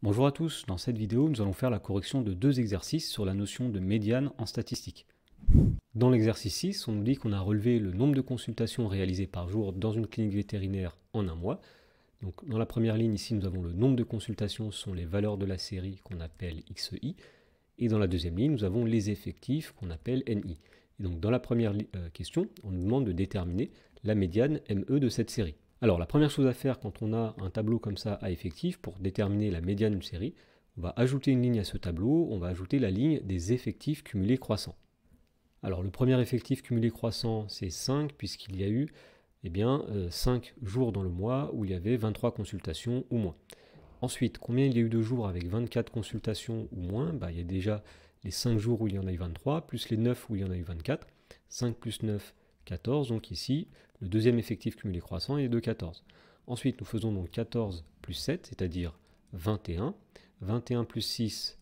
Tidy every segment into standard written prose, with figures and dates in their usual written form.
Bonjour à tous, dans cette vidéo nous allons faire la correction de deux exercices sur la notion de médiane en statistique. Dans l'exercice 6, on nous dit qu'on a relevé le nombre de consultations réalisées par jour dans une clinique vétérinaire en un mois. Donc, dans la première ligne ici nous avons le nombre de consultations, ce sont les valeurs de la série qu'on appelle XI. Et dans la deuxième ligne nous avons les effectifs qu'on appelle NI. Et donc dans la première question, on nous demande de déterminer la médiane ME de cette série. Alors la première chose à faire quand on a un tableau comme ça à effectifs, pour déterminer la médiane d'une série, on va ajouter une ligne à ce tableau, on va ajouter la ligne des effectifs cumulés croissants. Alors le premier effectif cumulé croissant c'est 5 puisqu'il y a eu 5 jours dans le mois où il y avait 23 consultations ou moins. Ensuite, combien il y a eu de jours avec 24 consultations ou moins? Il y a déjà les 5 jours où il y en a eu 23, plus les 9 où il y en a eu 24. 5 plus 9, 14. Donc ici, le deuxième effectif cumulé croissant est de 14. Ensuite, nous faisons donc 14 plus 7, c'est-à-dire 21. 21 plus 6,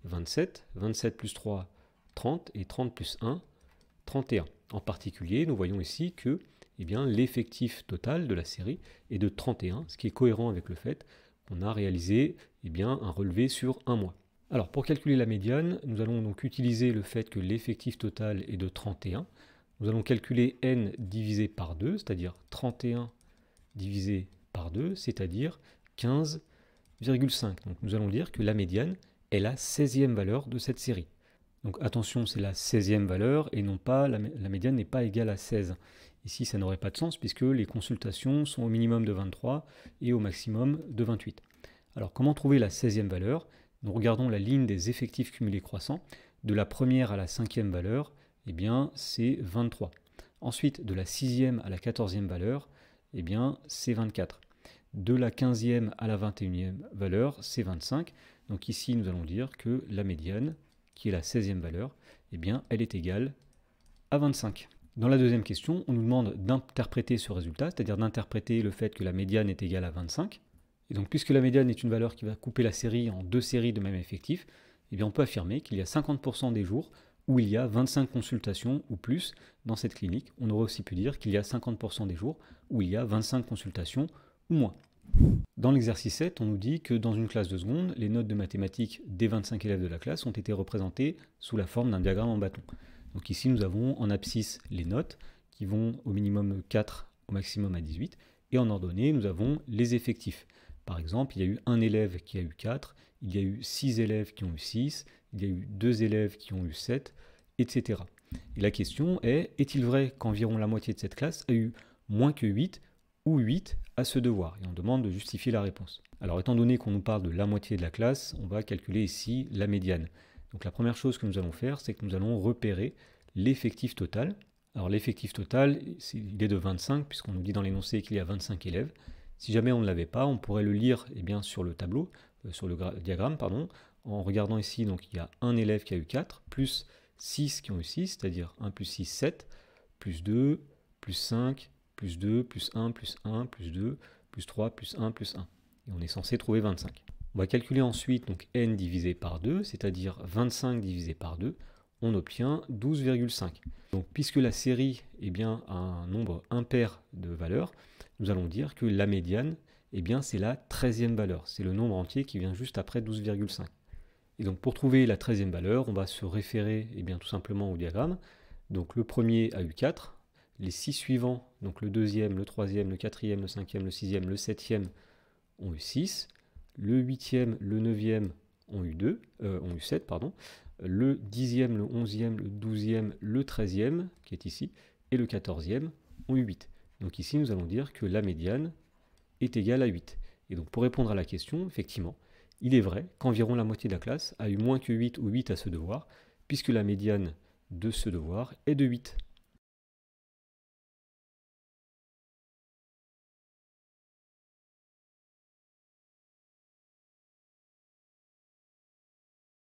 27. 27 plus 3, 30. Et 30 plus 1, 31. En particulier, nous voyons ici que l'effectif total de la série est de 31, ce qui est cohérent avec le fait qu'on a réalisé un relevé sur un mois. Alors pour calculer la médiane, nous allons donc utiliser le fait que l'effectif total est de 31. Nous allons calculer n divisé par 2, c'est-à-dire 31 divisé par 2, c'est-à-dire 15,5. Donc nous allons dire que la médiane est la 16e valeur de cette série. Donc attention, c'est la 16e valeur et non pas la médiane n'est pas égale à 16. Ici, ça n'aurait pas de sens puisque les consultations sont au minimum de 23 et au maximum de 28. Alors comment trouver la 16e valeur? Nous regardons la ligne des effectifs cumulés croissants. De la première à la 5e valeur, c'est 23. Ensuite, de la 6e à la 14e valeur, c'est 24. De la 15e à la 21e valeur, c'est 25. Donc ici, nous allons dire que la médiane, qui est la 16e valeur, elle est égale à 25. Dans la deuxième question, on nous demande d'interpréter ce résultat, c'est-à-dire d'interpréter le fait que la médiane est égale à 25. Et donc, puisque la médiane est une valeur qui va couper la série en deux séries de même effectif, on peut affirmer qu'il y a 50% des jours où il y a 25 consultations ou plus dans cette clinique. On aurait aussi pu dire qu'il y a 50% des jours où il y a 25 consultations ou moins. Dans l'exercice 7, on nous dit que dans une classe de seconde, les notes de mathématiques des 25 élèves de la classe ont été représentées sous la forme d'un diagramme en bâton. Donc ici, nous avons en abscisse les notes qui vont au minimum 4, au maximum à 18. Et en ordonnée, nous avons les effectifs. Par exemple, il y a eu un élève qui a eu 4, il y a eu 6 élèves qui ont eu 6, il y a eu 2 élèves qui ont eu 7, etc. Et la question est-il vrai qu'environ la moitié de cette classe a eu moins que 8 ou 8 à ce devoir? Et on demande de justifier la réponse. Alors étant donné qu'on nous parle de la moitié de la classe, on va calculer ici la médiane. Donc la première chose que nous allons faire, c'est que nous allons repérer l'effectif total. Alors l'effectif total, il est de 25, puisqu'on nous dit dans l'énoncé qu'il y a 25 élèves. Si jamais on ne l'avait pas, on pourrait le lire sur le tableau, sur le diagramme, en regardant ici, donc il y a un élève qui a eu 4, plus 6 qui ont eu 6, c'est-à-dire 1 plus 6, 7, plus 2, plus 5, plus 2, plus 1, plus 1, plus 2, plus 3, plus 1, plus 1. Et on est censé trouver 25. On va calculer ensuite donc n divisé par 2, c'est-à-dire 25 divisé par 2, on obtient 12,5. Donc puisque la série a un nombre impair de valeurs, nous allons dire que la médiane, c'est la 13e valeur. C'est le nombre entier qui vient juste après 12,5. Et donc pour trouver la 13e valeur, on va se référer tout simplement au diagramme. Donc le premier a eu 4, les 6 suivants, donc le deuxième, le troisième, le quatrième, le cinquième, le sixième, le septième ont eu 6, le 8e, le 9e ont eu 7, le 10e, le 11e, le 12e, le 13e, qui est ici, et le 14e ont eu 8. Donc ici, nous allons dire que la médiane est égale à 8. Et donc pour répondre à la question, effectivement, il est vrai qu'environ la moitié de la classe a eu moins que 8 ou 8 à ce devoir, puisque la médiane de ce devoir est de 8.